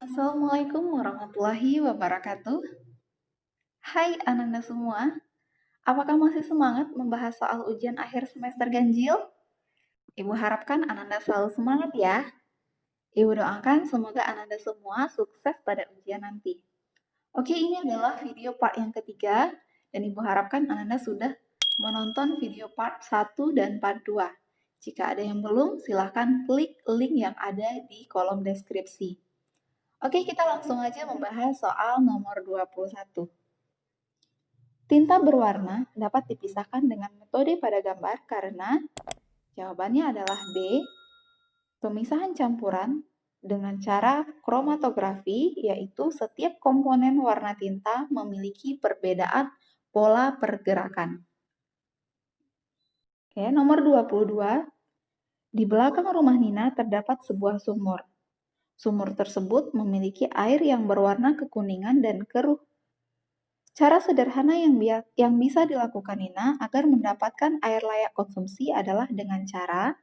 Assalamualaikum warahmatullahi wabarakatuh. Hai Ananda semua, apakah masih semangat membahas soal ujian akhir semester ganjil? Ibu harapkan Ananda selalu semangat ya. Ibu doakan semoga Ananda semua sukses pada ujian nanti. Oke, ini adalah video part yang ketiga, dan Ibu harapkan Ananda sudah menonton video part 1 dan part 2. Jika ada yang belum, silahkan klik link yang ada di kolom deskripsi. Oke, kita langsung aja membahas soal nomor 21. Tinta berwarna dapat dipisahkan dengan metode pada gambar karena jawabannya adalah B, pemisahan campuran dengan cara kromatografi, yaitu setiap komponen warna tinta memiliki perbedaan pola pergerakan. Oke, nomor 22. Di belakang rumah Nina terdapat sebuah sumur. Sumur tersebut memiliki air yang berwarna kekuningan dan keruh. Cara sederhana yang bisa dilakukan Nina agar mendapatkan air layak konsumsi adalah dengan cara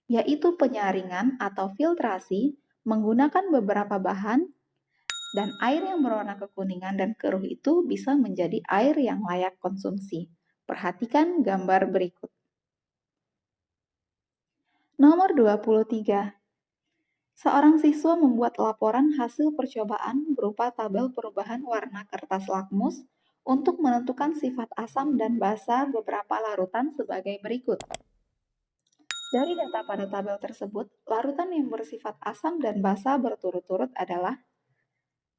yaitu penyaringan atau filtrasi menggunakan beberapa bahan, dan air yang berwarna kekuningan dan keruh itu bisa menjadi air yang layak konsumsi. Perhatikan gambar berikut. Nomor 23. Seorang siswa membuat laporan hasil percobaan berupa tabel perubahan warna kertas lakmus untuk menentukan sifat asam dan basa beberapa larutan sebagai berikut. Dari data pada tabel tersebut, larutan yang bersifat asam dan basa berturut-turut adalah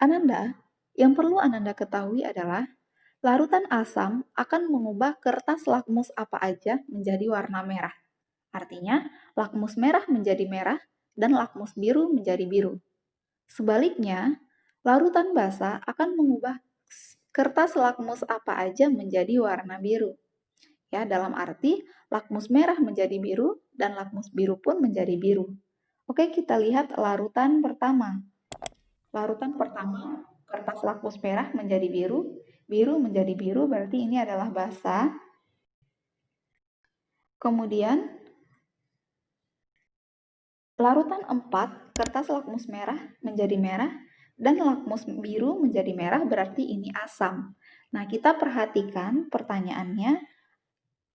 Ananda. Yang perlu Ananda ketahui adalah larutan asam akan mengubah kertas lakmus apa aja menjadi warna merah. Artinya, lakmus merah menjadi merah dan lakmus biru menjadi biru. Sebaliknya, larutan basa akan mengubah kertas lakmus apa aja menjadi warna biru. Ya, dalam arti lakmus merah menjadi biru dan lakmus biru pun menjadi biru. Oke, kita lihat larutan pertama. Larutan pertama, kertas lakmus merah menjadi biru, biru menjadi biru berarti ini adalah basa. Kemudian larutan 4, kertas lakmus merah menjadi merah, dan lakmus biru menjadi merah berarti ini asam. Nah, kita perhatikan pertanyaannya.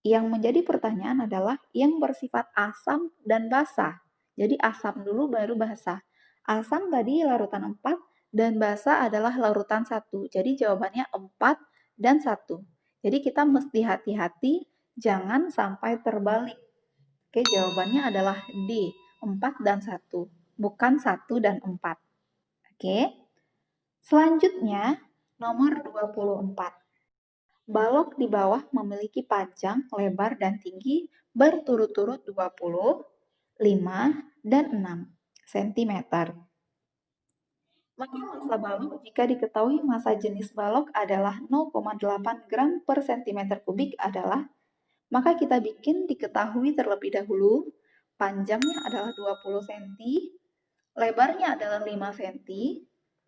Yang menjadi pertanyaan adalah yang bersifat asam dan basa. Jadi asam dulu baru basa. Asam tadi larutan 4 dan basa adalah larutan 1. Jadi jawabannya 4 dan 1. Jadi kita mesti hati-hati jangan sampai terbalik. Oke, jawabannya adalah D, 4 dan 1, bukan 1 dan 4. Oke. Selanjutnya, nomor 24. Balok di bawah memiliki panjang, lebar, dan tinggi berturut-turut 20, 5, dan 6 cm. Maka massa balok jika diketahui massa jenis balok adalah 0,8 gram per cm kubik adalah, maka kita bikin diketahui terlebih dahulu, panjangnya adalah 20 cm, lebarnya adalah 5 cm,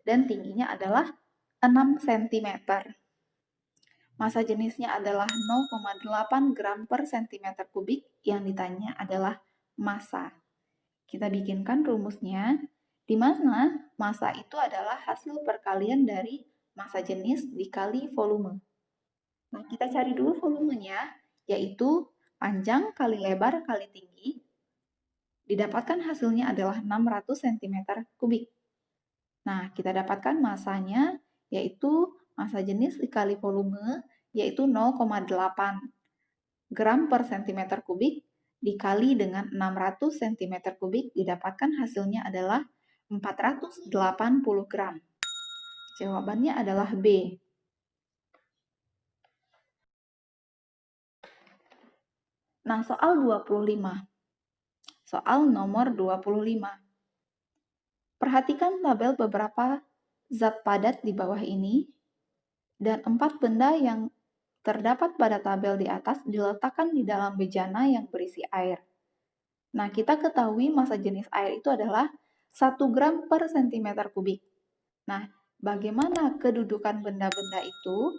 dan tingginya adalah 6 cm. Massa jenisnya adalah 0,8 gram per cm kubik, yang ditanya adalah massa. Kita bikinkan rumusnya, di mana massa itu adalah hasil perkalian dari massa jenis dikali volume. Nah, kita cari dulu volumenya, yaitu panjang kali lebar kali tinggi. Didapatkan hasilnya adalah 600 cm kubik. Nah, kita dapatkan massanya, yaitu massa jenis dikali volume, yaitu 0,8 gram per cm kubik dikali dengan 600 cm kubik, didapatkan hasilnya adalah 480 gram. Jawabannya adalah B. Nah, soal 25. Soal nomor 25. Perhatikan tabel beberapa zat padat di bawah ini, dan 4 benda yang terdapat pada tabel di atas diletakkan di dalam bejana yang berisi air. Nah, kita ketahui massa jenis air itu adalah 1 gram per cm kubik. Nah, bagaimana kedudukan benda-benda itu?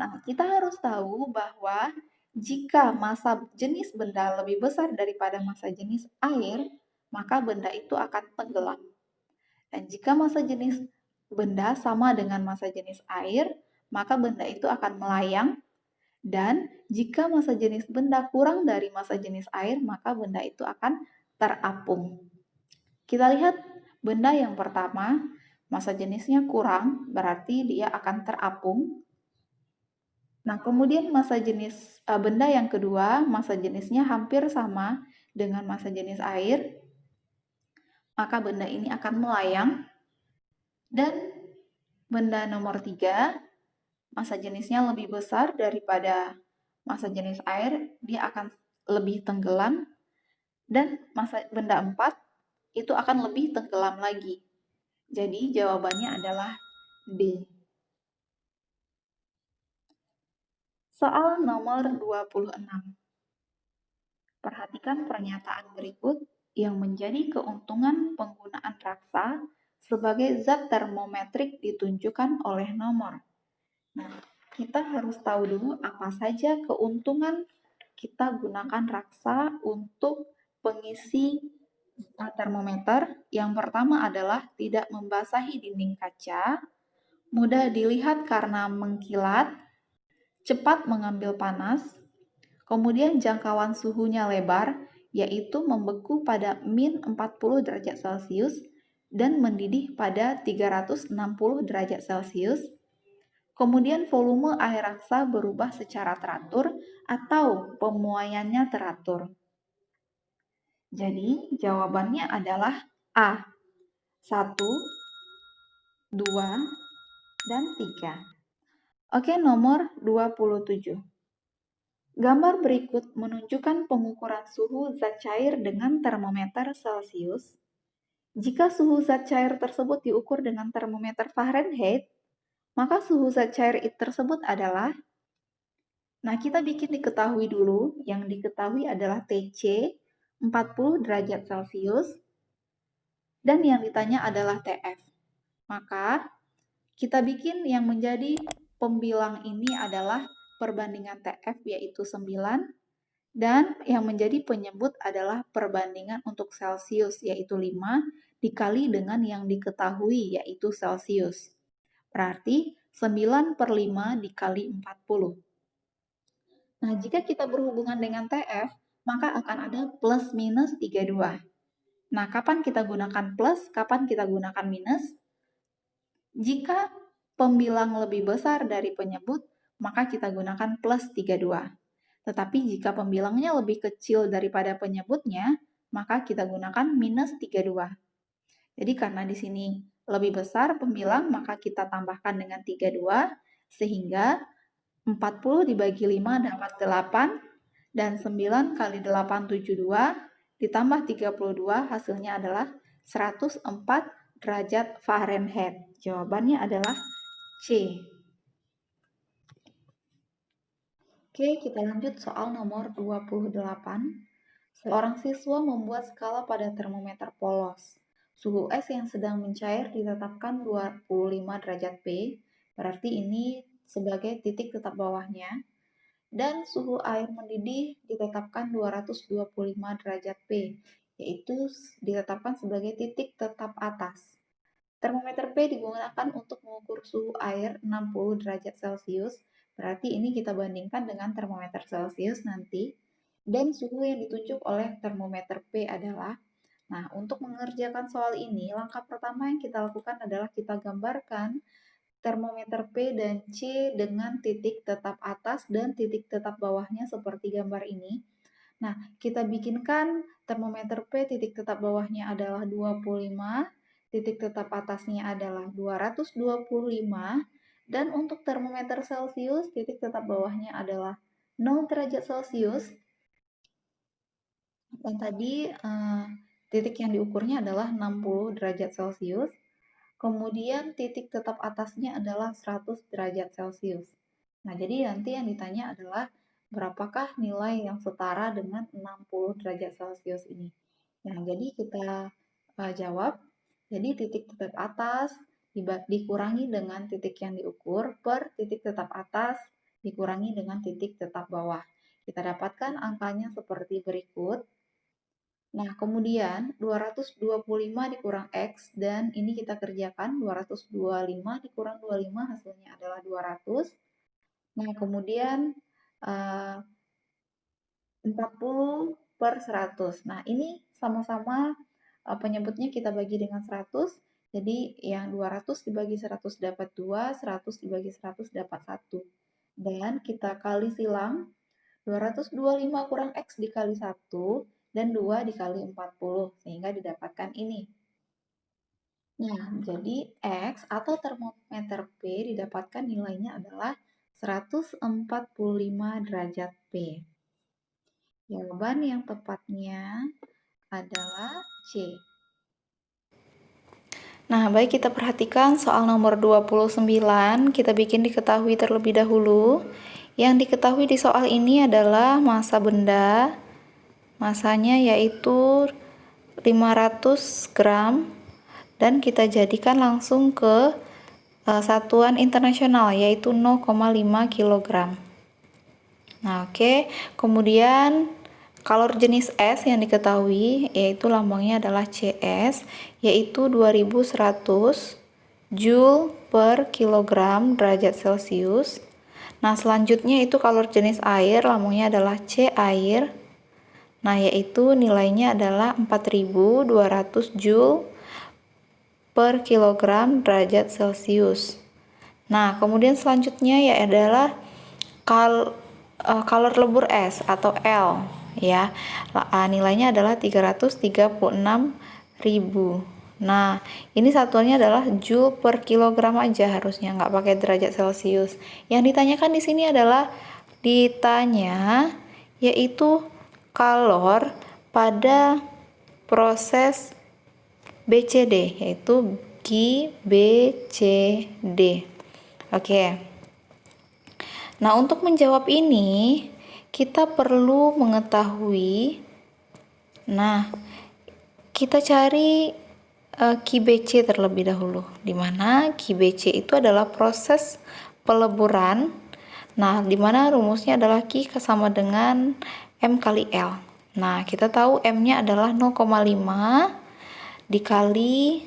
Nah, kita harus tahu bahwa jika massa jenis benda lebih besar daripada massa jenis air, maka benda itu akan tenggelam. Dan jika massa jenis benda sama dengan massa jenis air, maka benda itu akan melayang. Dan jika massa jenis benda kurang dari massa jenis air, maka benda itu akan terapung. Kita lihat benda yang pertama, massa jenisnya kurang, berarti dia akan terapung. Nah, kemudian benda yang kedua, massa jenisnya hampir sama dengan massa jenis air, maka benda ini akan melayang. Dan benda nomor 3, massa jenisnya lebih besar daripada massa jenis air, dia akan lebih tenggelam. Dan benda 4 itu akan lebih tenggelam lagi. Jadi jawabannya adalah D. Soal nomor 26. Perhatikan pernyataan berikut yang menjadi keuntungan penggunaan raksa sebagai zat termometrik ditunjukkan oleh nomor. Nah, kita harus tahu dulu apa saja keuntungan kita gunakan raksa untuk pengisi termometer. Yang pertama adalah tidak membasahi dinding kaca, mudah dilihat karena mengkilat, cepat mengambil panas, kemudian jangkauan suhunya lebar, yaitu membeku pada min 40 derajat Celcius dan mendidih pada 360 derajat Celcius. Kemudian volume air raksa berubah secara teratur atau pemuaiannya teratur. Jadi jawabannya adalah A. 1, 2, dan 3. Oke, nomor 27. Gambar berikut menunjukkan pengukuran suhu zat cair dengan termometer Celcius. Jika suhu zat cair tersebut diukur dengan termometer Fahrenheit, maka suhu zat cair tersebut adalah, nah kita bikin diketahui dulu, yang diketahui adalah TC 40 derajat Celcius, dan yang ditanya adalah TF. Maka kita bikin yang menjadi pembilang ini adalah perbandingan TF yaitu 9, dan yang menjadi penyebut adalah perbandingan untuk Celcius yaitu 5 dikali dengan yang diketahui yaitu Celcius. Berarti 9/5 dikali 40. Nah, jika kita berhubungan dengan TF, maka akan ada plus minus 32. Nah, kapan kita gunakan plus, kapan kita gunakan minus? Jika pembilang lebih besar dari penyebut, maka kita gunakan plus 32. Tetapi jika pembilangnya lebih kecil daripada penyebutnya, maka kita gunakan minus 32. Jadi karena di sini lebih besar pembilang, maka kita tambahkan dengan 32, sehingga 40 dibagi 5 dapat 8, dan 9 kali 8 72, ditambah 32 hasilnya adalah 104 derajat Fahrenheit. Jawabannya adalah C. Oke, kita lanjut soal nomor 28. Seorang siswa membuat skala pada termometer polos. Suhu es yang sedang mencair ditetapkan 25 derajat P, berarti ini sebagai titik tetap bawahnya. Dan suhu air mendidih ditetapkan 225 derajat P, yaitu ditetapkan sebagai titik tetap atas. Termometer P digunakan untuk mengukur suhu air 60 derajat Celcius, berarti ini kita bandingkan dengan termometer Celcius nanti. Dan suhu yang ditunjuk oleh termometer P adalah, nah untuk mengerjakan soal ini, langkah pertama yang kita lakukan adalah kita gambarkan termometer P dan C dengan titik tetap atas dan titik tetap bawahnya seperti gambar ini. Nah, kita bikinkan termometer P, titik tetap bawahnya adalah 25, titik tetap atasnya adalah 225, dan untuk termometer Celcius, titik tetap bawahnya adalah 0 derajat Celcius. Dan tadi titik yang diukurnya adalah 60 derajat Celcius. Kemudian titik tetap atasnya adalah 100 derajat Celcius. Nah, jadi nanti yang ditanya adalah berapakah nilai yang setara dengan 60 derajat Celcius ini. Nah, jadi kita jawab. Jadi titik tetap atas dikurangi dengan titik yang diukur per titik tetap atas dikurangi dengan titik tetap bawah. Kita dapatkan angkanya seperti berikut. Nah, kemudian 225 dikurang X, dan ini kita kerjakan, 225 dikurang 25 hasilnya adalah 200. Nah, kemudian 40/100. Nah, ini sama-sama penyebutnya kita bagi dengan 100. Jadi yang 200 dibagi 100 dapat 2, 100 dibagi 100 dapat 1. Dan kita kali silang, 225 kurang X dikali 1 dan 2 dikali 40, sehingga didapatkan ini. Nah, jadi X atau termometer P didapatkan nilainya adalah 145 derajat P. Jawaban yang tepatnya adalah C. Nah, baik, kita perhatikan soal nomor 29, kita bikin diketahui terlebih dahulu. Yang diketahui di soal ini adalah massa benda, massanya yaitu 500 gram, dan kita jadikan langsung ke satuan internasional yaitu 0,5 kg. Nah, oke. Kemudian kalor jenis S yang diketahui yaitu lambangnya adalah CS, yaitu 2100 Joule per kilogram derajat Celcius. Nah, selanjutnya itu kalor jenis air, lambangnya adalah C air. Nah, yaitu nilainya adalah 4200 Joule per kilogram derajat Celcius. Nah, kemudian selanjutnya ya adalah kalor lebur S atau L ya. Nilainya adalah 336.000. Nah, ini satuannya adalah Joule per kilogram aja harusnya, nggak pakai derajat Celcius. Yang ditanyakan di sini adalah yaitu kalor pada proses BCD, yaitu GBCD. Oke. Nah, untuk menjawab ini kita perlu mengetahui, nah, kita cari QBC terlebih dahulu, di mana QBC itu adalah proses peleburan. Nah, di mana rumusnya adalah Q sama dengan M kali L. Nah, kita tahu M-nya adalah 0,5 dikali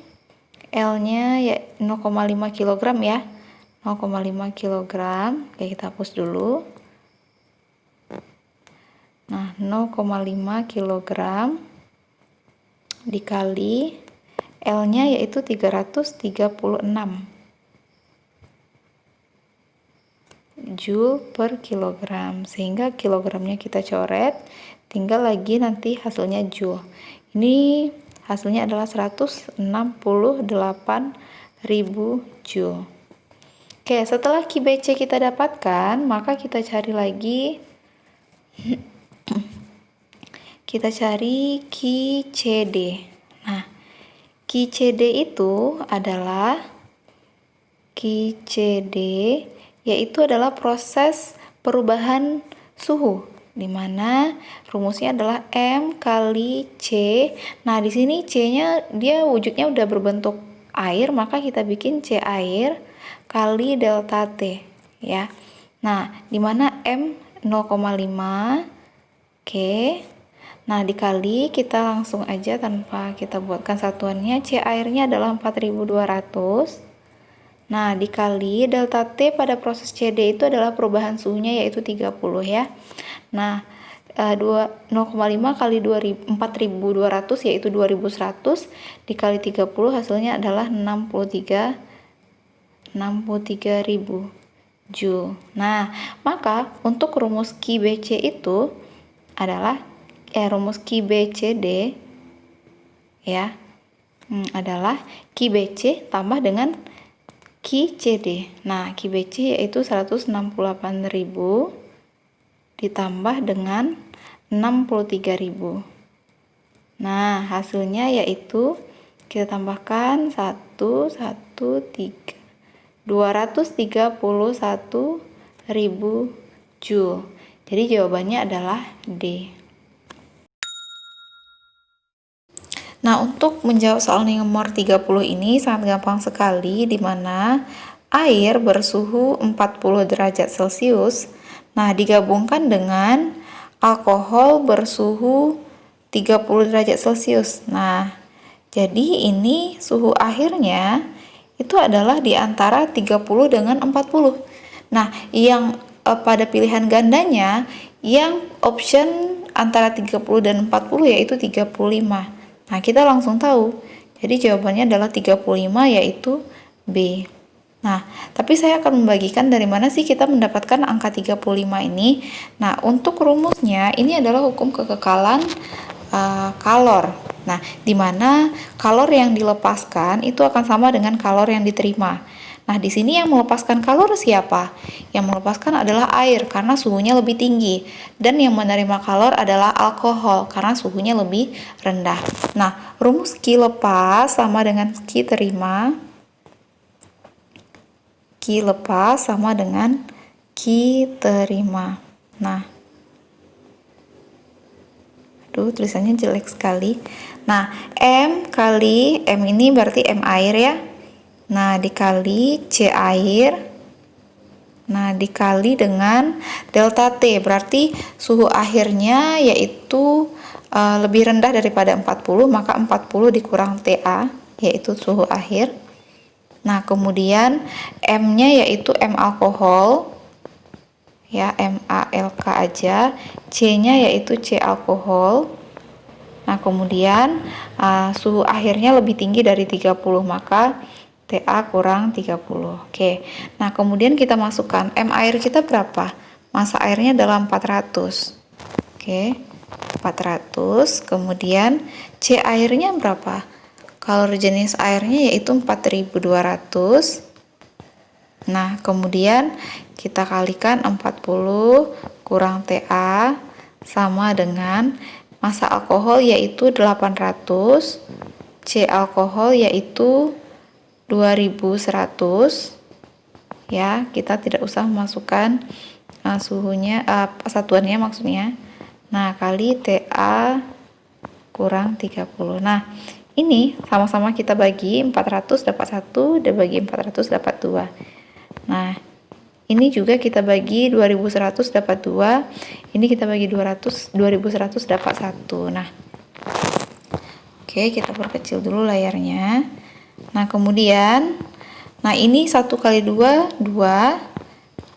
L-nya ya 0,5 kg ya. 0,5 kg. Oke, kita hapus dulu. Nah, 0,5 kg dikali L-nya yaitu 336 Joule per kilogram, sehingga kilogramnya kita coret, tinggal lagi nanti hasilnya Joule. Ini hasilnya adalah 168.000 Joule. Oke, setelah QBC kita dapatkan, maka kita cari lagi kita cari QCD. Nah, QCD itu adalah QCD yaitu adalah proses perubahan suhu, di mana rumusnya adalah M kali C. Nah, di sini C-nya dia wujudnya udah berbentuk air, maka kita bikin C air kali delta T ya. Nah, di mana M 0,5. Oke. Nah, dikali, kita langsung aja tanpa kita buatkan satuannya. C airnya adalah 4200. Nah, dikali delta T pada proses CD itu adalah perubahan suhunya yaitu 30 ya. Nah, 0,5 kali 4200 yaitu 2100 dikali 30 hasilnya adalah 63.000 Joule. Nah, maka untuk rumus QBC itu adalah rumus QBCD ya. Adalah QBC tambah dengan QCD. Nah, QBC yaitu 168.000 ditambah dengan 63.000. Nah, hasilnya yaitu kita tambahkan 231.000 Joule. Jadi jawabannya adalah D. Nah, untuk menjawab soal nomor 30 ini sangat gampang sekali, di mana air bersuhu 40 derajat Celcius, nah digabungkan dengan alkohol bersuhu 30 derajat Celcius. Nah, jadi ini suhu akhirnya itu adalah di antara 30 dengan 40. Nah, yang pada pilihan gandanya yang option antara 30 dan 40 yaitu 35. Nah, kita langsung tahu. Jadi jawabannya adalah 35 yaitu B. Nah, tapi saya akan membagikan dari mana sih kita mendapatkan angka 35 ini. Nah, untuk rumusnya ini adalah hukum kekekalan kalor. Nah, di mana kalor yang dilepaskan itu akan sama dengan kalor yang diterima. Nah, di sini yang melepaskan kalor siapa? Yang melepaskan adalah air karena suhunya lebih tinggi, dan yang menerima kalor adalah alkohol karena suhunya lebih rendah. Nah, rumus Q lepas sama dengan Q terima. Q lepas sama dengan Q terima. Nah, aduh, tulisannya jelek sekali. Nah, M kali M ini berarti M air ya. Nah, dikali C air. Nah, dikali dengan delta T, berarti suhu akhirnya yaitu lebih rendah daripada 40, maka 40 dikurang TA, yaitu suhu akhir. Nah, kemudian M-nya yaitu M alkohol, ya, MALK aja. C-nya yaitu C alkohol. Nah, kemudian suhu akhirnya lebih tinggi dari 30, maka TA kurang 30. Oke. Nah, kemudian kita masukkan M air kita berapa? Massa airnya adalah 400. Oke. 400. Kemudian C airnya berapa? Kalor jenis airnya yaitu 4200. Nah, kemudian kita kalikan 40 kurang TA sama dengan massa alkohol yaitu 800, C alkohol yaitu 2100. Ya, kita tidak usah memasukkan suhunya, satuannya maksudnya. Nah, kali TA kurang 30. Nah, ini sama-sama kita bagi 400 dapat 1, dan bagi 400 dapat 2. Nah, ini juga kita bagi 2100 dapat 2. Ini kita bagi 2100 dapat 1. Nah, oke, kita perkecil dulu layarnya. Nah, kemudian, nah ini 1 kali 2, 2.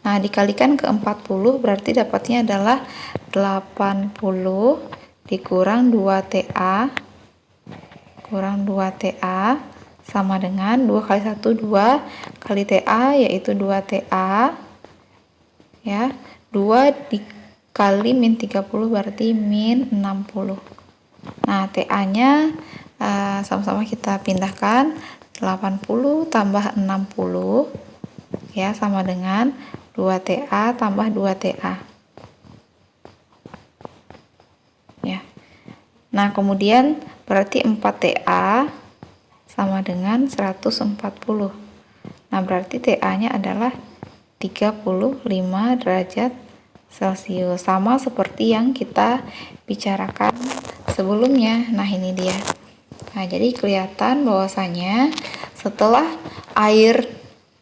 Nah, dikalikan ke 40, berarti dapatnya adalah 80 dikurang 2TA, kurang 2TA, sama dengan 2 kali 1, 2 kali TA, yaitu 2TA. Ya, 2 dikali min 30, berarti min 60. Nah, TA-nya sama-sama kita pindahkan, 80 tambah 60 ya sama dengan 2TA tambah 2TA ya. Nah, kemudian berarti 4TA sama dengan 140. Nah, berarti TA-nya adalah 35 derajat Celcius, sama seperti yang kita bicarakan sebelumnya. Nah, ini dia. Nah, jadi kelihatan bahwasanya setelah air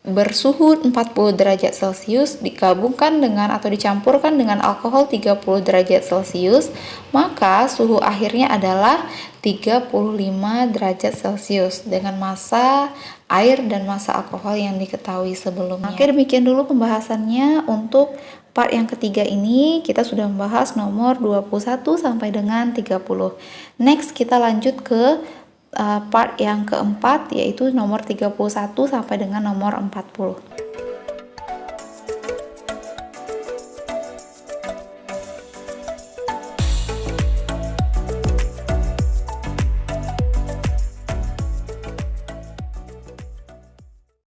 bersuhu 40 derajat Celcius digabungkan dengan atau dicampurkan dengan alkohol 30 derajat Celcius, maka suhu akhirnya adalah 35 derajat Celcius dengan massa air dan massa alkohol yang diketahui sebelumnya. Oke, demikian dulu pembahasannya untuk part yang ketiga ini. Kita sudah membahas nomor 21 sampai dengan 30. Next, kita lanjut ke part yang keempat, yaitu nomor 31 sampai dengan nomor 40.